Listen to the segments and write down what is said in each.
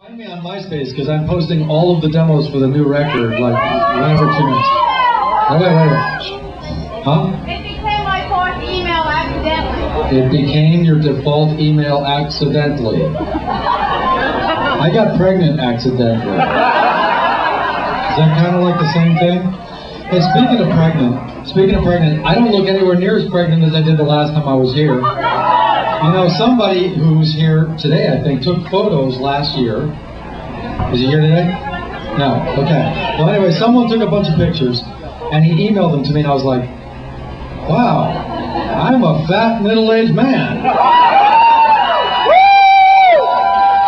Find me on MySpace because I'm posting all of the demos for the new record, like, whenever 2 minutes. Oh, wait. Huh? It became my fourth email accidentally. It became your default email accidentally. I got pregnant accidentally. Is that kind of like the same thing? Hey, speaking of pregnant, I don't look anywhere near as pregnant as I did the last time I was here. You know, somebody who's here today, I think, took photos last year. Is he here today? No. Okay. Well, anyway, someone took a bunch of pictures, and he emailed them to me, and I was like, wow, I'm a fat middle-aged man.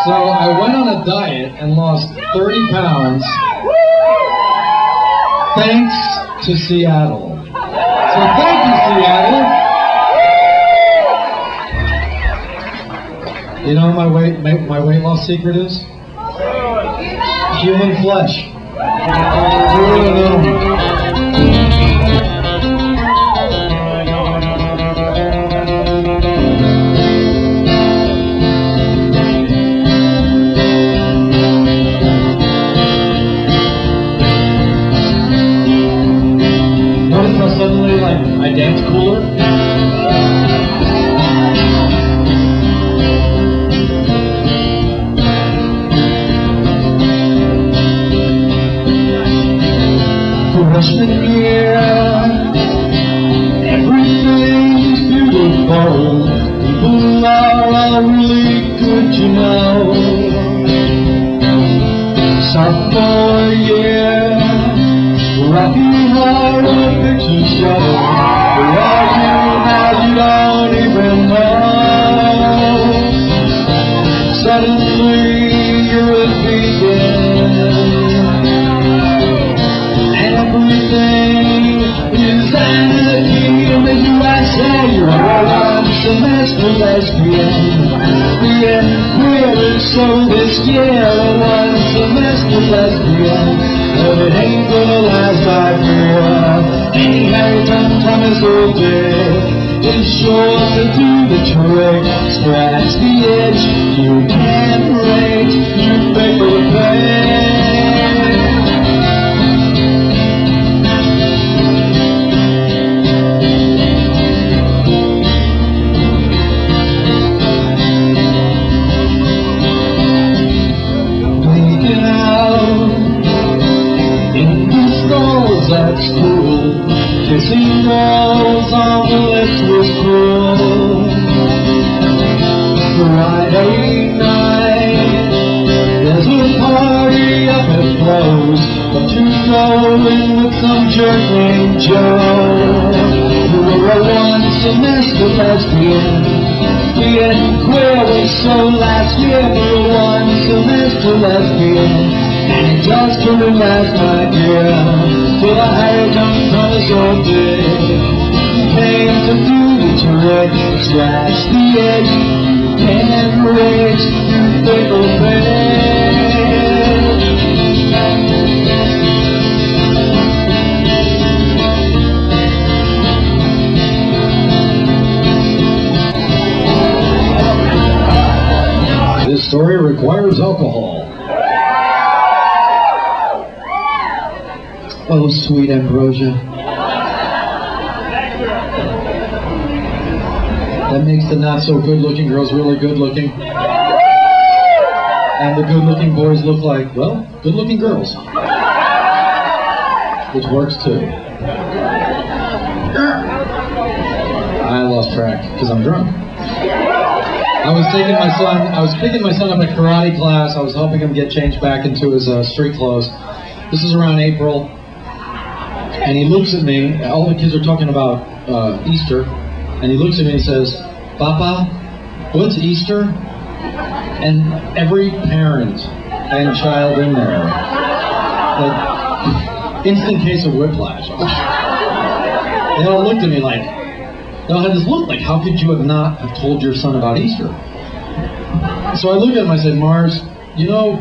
So I went on a diet and lost 30 pounds, thanks to Seattle. So thank you, Seattle. You know what my weight loss secret is? Human flesh. Notice how suddenly, like, I dance cooler? Freshman year, everything's beautiful. People are all really good, you know. Sophomore year, Rocky Horror Picture Show. Where are you now? You don't even know. Suddenly you're a vegan. Everything is anarchy in the USA. You're a one-semester lesbian. Being queer is so this year. A one-semester lesbian. But it ain't gonna last, I fear. Anyhow, Thomas Voltaire is sure to do the trick. Scratch the itch you can't reach. You paper pen. At school, kissing girls on the lips was cruel. Friday night, there's a party up at Flo's, but you go in with some jerk named Joe. You were a one-semester lesbian. Being queer was so last year. You were a one-semester lesbian. And it just couldn't last, my dear, till I hired young Thomas Voltaire. He came to do the trick, scratch the itch you can't reach, you fickle bitch. This story requires alcohol. Oh, sweet ambrosia. That makes the not-so-good-looking girls really good-looking. And the good-looking boys look like, well, good-looking girls. Which works, too. I lost track, because I'm drunk. I was picking my son up at karate class. I was helping him get changed back into his street clothes. This is around April. And he looks at me, all the kids are talking about Easter, and he looks at me and says, Papa, what's Easter? And every parent and child in there, like, instant case of whiplash. They all looked at me like, they all had this look like, how could you not have told your son about Easter? So I looked at him, I said, Mars, you know,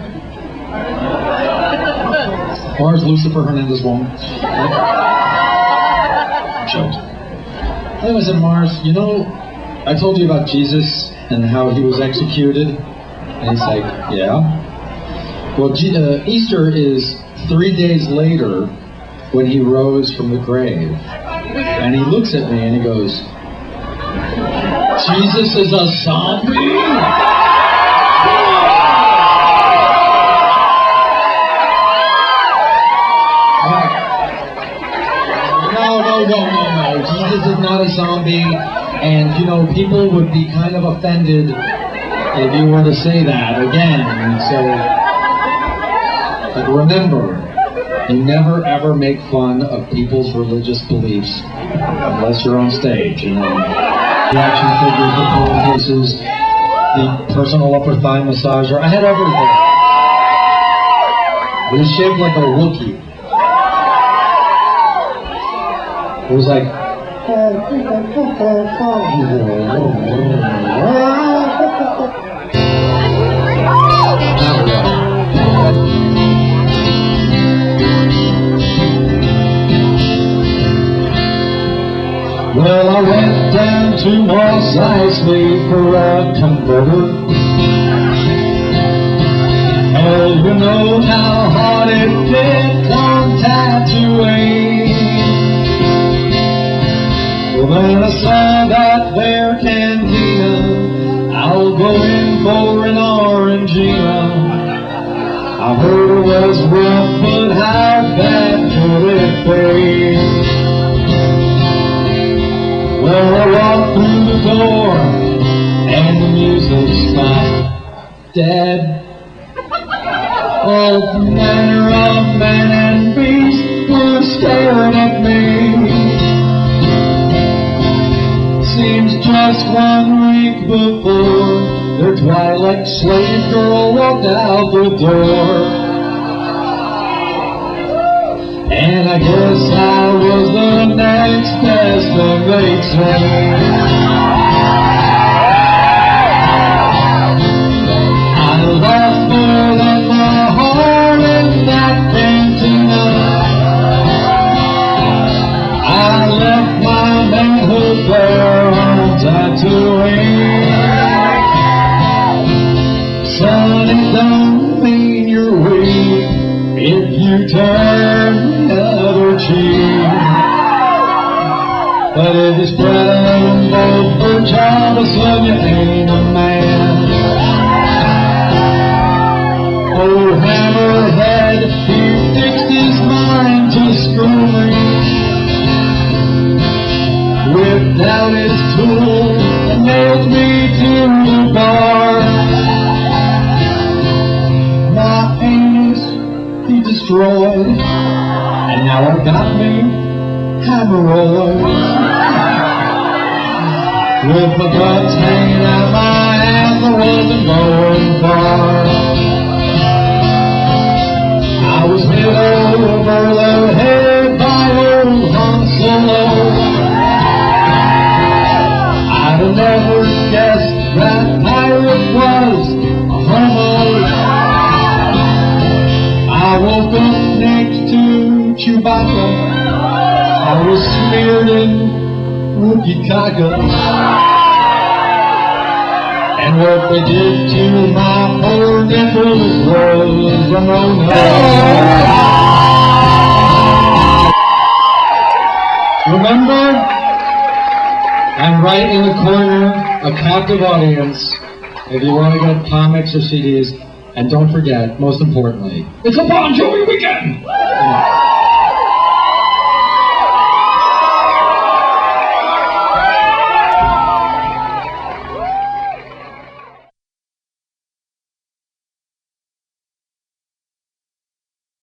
Mars Lucifer Hernandez Wong. Choked. Then I said, Mars, you know, I told you about Jesus and how he was executed. And he's like, yeah. Well, Easter is 3 days later when he rose from the grave. And he looks at me and he goes, Jesus is a zombie? No. Jesus is not a zombie. And, you know, people would be kind of offended if you were to say that again. And so, but remember, you never ever make fun of people's religious beliefs unless you're on stage. You know, the action figures, the pillowcases, the personal upper thigh massager. I had everything. It was shaped like a Wookiee. It was like. Well, I went down to Mos Eisley for a converter. Oh, you know how hard it gets on tattooing. Well, when I saw that there cantina, I'll go in for an Orangina. I heard it was rough, but how bad could it be? Well, I walked through the door, and the music stopped dead. All manner of men and beasts were staring at me. Seems just 1 week before, their twilight slave girl walked out the door. And I guess I was the next best thing they'd say. I lost more than my heart in that cantina. I left my manhood there on tattooing. Son, it don't mean you're weak if you turn the other cheek. But if it's spread both for child, a son, you ain't a man. Old hammerhead, he fixed his mind to screw me. Whipped out his tool and nailed me to the bar. My anus he destroyed, and now I've got me hemorrhoids. With my guts hanging out my ass, I wasn't going far. I was hit over the head by old Han Solo. I'd have never guessed that pirate was a homo. I woke up next to Chewbacca. I was smeared in Wookiee caca. And what they did to my poor nipples was a no-no. Remember, I'm right in the corner, a captive audience. If you want to get comics or CDs, and don't forget, most importantly, it's a Bon Jovi weekend!